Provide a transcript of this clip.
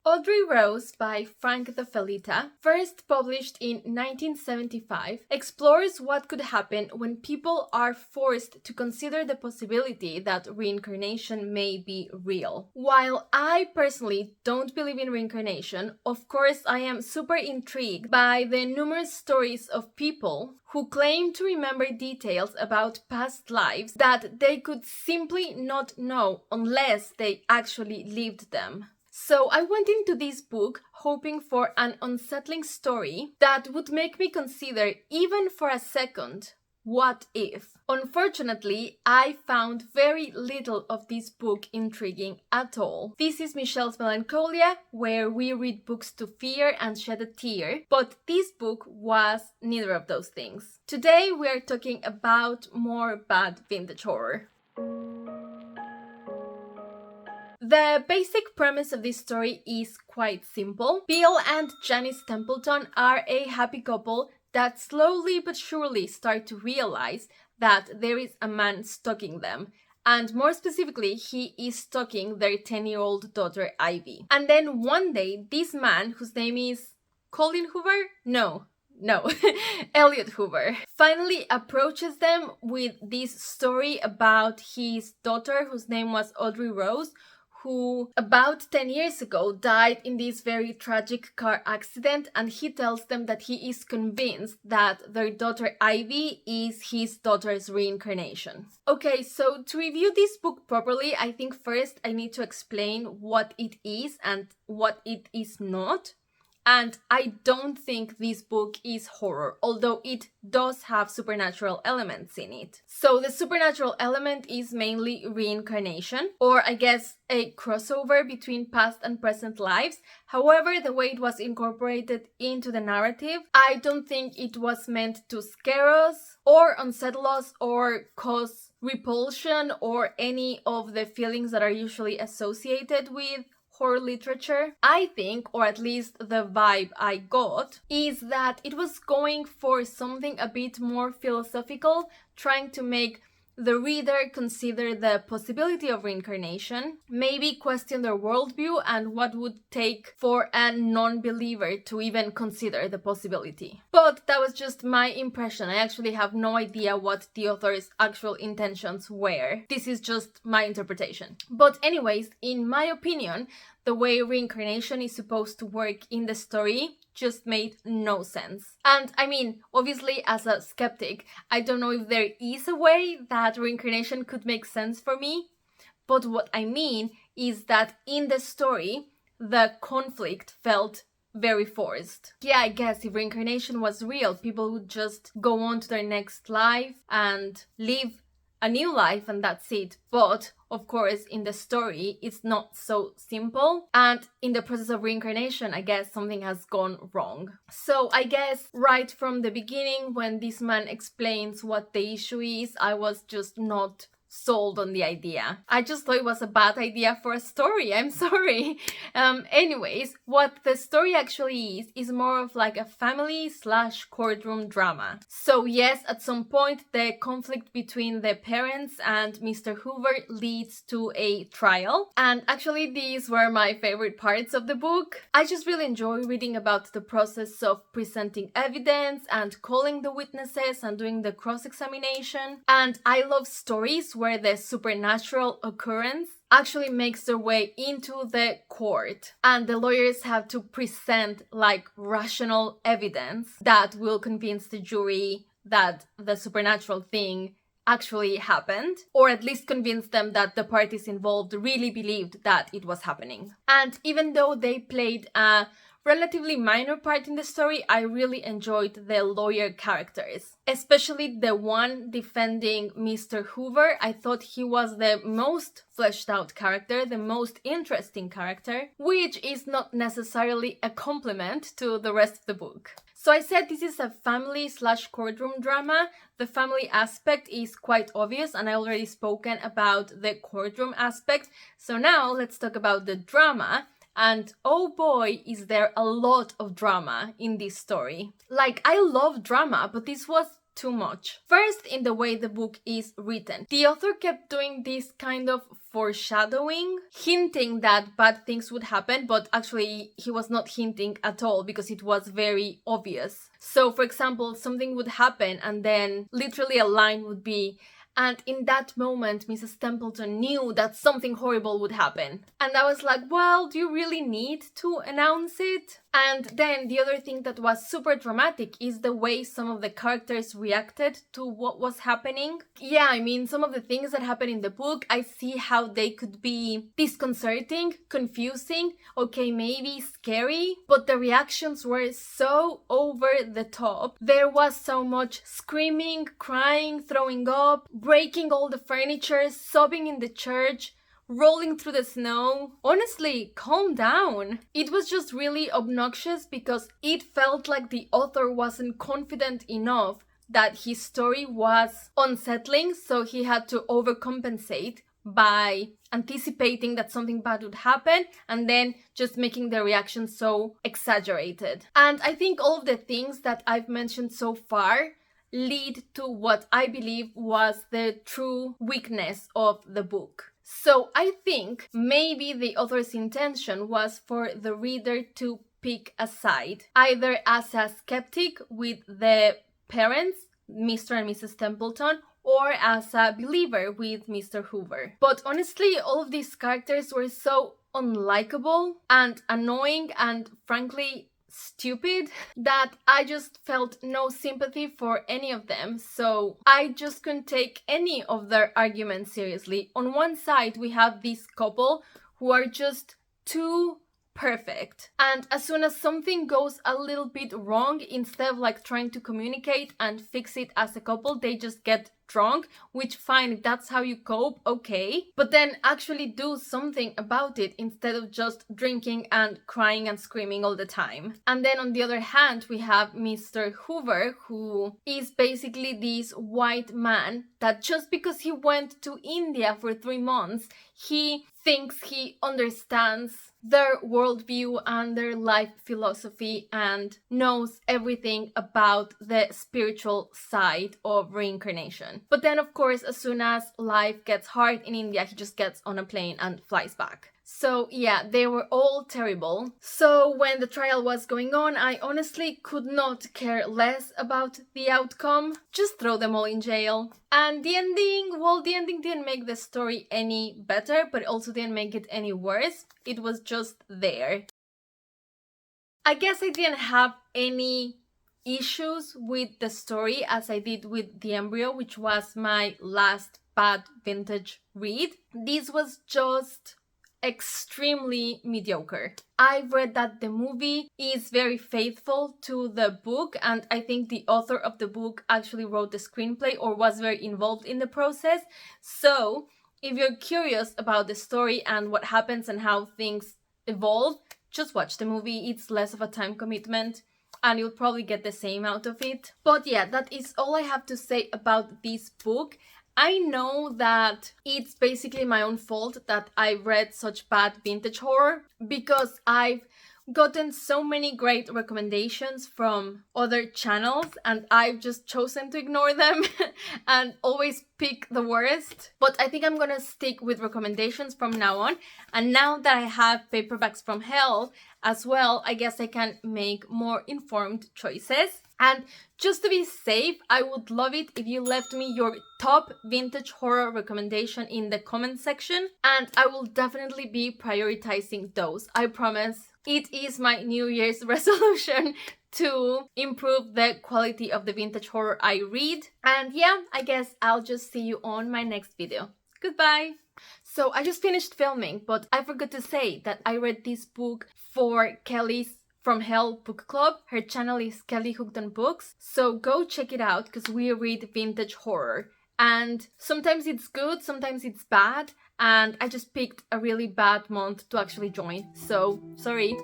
Audrey Rose by deFelitta, first published in 1975, explores what could happen when people are forced to consider the possibility that reincarnation may be real. While I personally don't believe in reincarnation, of course I am super intrigued by the numerous stories of people who claim to remember details about past lives that they could simply not know unless they actually lived them. So I went into this book hoping for an unsettling story that would make me consider, even for a second, what if? Unfortunately, I found very little of this book intriguing at all. This is Michelle's Melancholia, where we read books to fear and shed a tear, but this book was neither of those things. Today we are talking about more bad vintage horror. The basic premise of this story is quite simple. Bill and Janice Templeton are a happy couple that slowly but surely start to realize that there is a man stalking them. And more specifically, he is stalking their 10-year-old daughter, Ivy. And then one day, this man, whose name is Colin Hoover? No, Elliot Hoover, finally approaches them with this story about his daughter, whose name was Audrey Rose, who about 10 years ago died in this very tragic car accident, and he tells them that he is convinced that their daughter Ivy is his daughter's reincarnation. Okay, so to review this book properly, I think first I need to explain what it is and what it is not. And I don't think this book is horror, although it does have supernatural elements in it. So the supernatural element is mainly reincarnation, or I guess a crossover between past and present lives. However, the way it was incorporated into the narrative, I don't think it was meant to scare us, or unsettle us, or cause repulsion, or any of the feelings that are usually associated with horror literature. I think, or at least the vibe I got, is that it was going for something a bit more philosophical, trying to make the reader consider the possibility of reincarnation, maybe question their worldview and what would take for a non-believer to even consider the possibility. But that was just my impression. I actually have no idea what the author's actual intentions were. This is just my interpretation. But anyways, in my opinion, the way reincarnation is supposed to work in the story just made no sense. And I mean, obviously as a skeptic, I don't know if there is a way that reincarnation could make sense for me, but what I mean is that in the story, the conflict felt very forced. Yeah, I guess if reincarnation was real, people would just go on to their next life and live a new life and that's it. But of course, in the story, it's not so simple. And in the process of reincarnation, I guess something has gone wrong. So I guess right from the beginning, when this man explains what the issue is, I was just not sold on the idea. I just thought it was a bad idea for a story. I'm sorry. Anyways, what the story actually is more of like a family/courtroom drama. So yes, at some point the conflict between the parents and Mr. Hoover leads to a trial. And actually these were my favorite parts of the book. I just really enjoy reading about the process of presenting evidence and calling the witnesses and doing the cross-examination. And I love stories where the supernatural occurrence actually makes their way into the court and the lawyers have to present like rational evidence that will convince the jury that the supernatural thing actually happened, or at least convince them that the parties involved really believed that it was happening. And even though they played a relatively minor part in the story, I really enjoyed the lawyer characters, especially the one defending Mr. Hoover. I thought he was the most fleshed out character, the most interesting character, which is not necessarily a compliment to the rest of the book. So I said this is a family/courtroom drama. The family aspect is quite obvious and I already spoken about the courtroom aspect. So now let's talk about the drama. And oh boy, is there a lot of drama in this story. Like, I love drama, but this was too much. First, in the way the book is written. The author kept doing this kind of foreshadowing, hinting that bad things would happen, but actually he was not hinting at all because it was very obvious. So, for example, something would happen and then literally a line would be, and in that moment, Mrs. Templeton knew that something horrible would happen. And I was like, well, do you really need to announce it? And then the other thing that was super dramatic is the way some of the characters reacted to what was happening. Yeah, I mean, some of the things that happen in the book, I see how they could be disconcerting, confusing, okay, maybe scary, but the reactions were so over the top. There was so much screaming, crying, throwing up, breaking all the furniture, sobbing in the church, rolling through the snow. Honestly, calm down. It was just really obnoxious because it felt like the author wasn't confident enough that his story was unsettling, so he had to overcompensate by anticipating that something bad would happen and then just making the reaction so exaggerated. And I think all of the things that I've mentioned so far lead to what I believe was the true weakness of the book. So I think maybe the author's intention was for the reader to pick a side, either as a skeptic with the parents, Mr. and Mrs. Templeton, or as a believer with Mr. Hoover. But honestly, all of these characters were so unlikable and annoying and frankly stupid that I just felt no sympathy for any of them, so I just couldn't take any of their arguments seriously. On one side we have this couple who are just too perfect, and as soon as something goes a little bit wrong, instead of like trying to communicate and fix it as a couple, they just get drunk, which fine, if that's how you cope, okay, but then actually do something about it instead of just drinking and crying and screaming all the time. And then on the other hand, we have Mr. Hoover, who is basically this white man that just because he went to India for 3 months, he thinks he understands their worldview and their life philosophy and knows everything about the spiritual side of reincarnation. But then, of course, as soon as life gets hard in India, he just gets on a plane and flies back. So yeah, they were all terrible. So when the trial was going on, I honestly could not care less about the outcome. Just throw them all in jail. And the ending, well, the ending didn't make the story any better, but also didn't make it any worse. It was just there. I guess I didn't have any issues with the story as I did with The Embryo, which was my last bad vintage read. This was just extremely mediocre. I've read that the movie is very faithful to the book, and I think the author of the book actually wrote the screenplay or was very involved in the process. So if you're curious about the story and what happens and how things evolve, just watch the movie. It's less of a time commitment and you'll probably get the same out of it. But yeah, that is all I have to say about this book. I know that it's basically my own fault that I read such bad vintage horror because I've gotten so many great recommendations from other channels and I've just chosen to ignore them and always pick the worst. But I think I'm gonna stick with recommendations from now on, and now that I have Paperbacks from Hell as well, I guess I can make more informed choices. And just to be safe, I would love it if you left me your top vintage horror recommendation in the comment section, and I will definitely be prioritizing those, I promise. It is my New Year's resolution to improve the quality of the vintage horror I read. And yeah, I guess I'll just see you on my next video. Goodbye! So I just finished filming, but I forgot to say that I read this book for Kelly's From Hell book club. Her channel is Kelly Hooked on Books, so go check it out because we read vintage horror. And sometimes it's good, sometimes it's bad, and I just picked a really bad month to actually join, so sorry.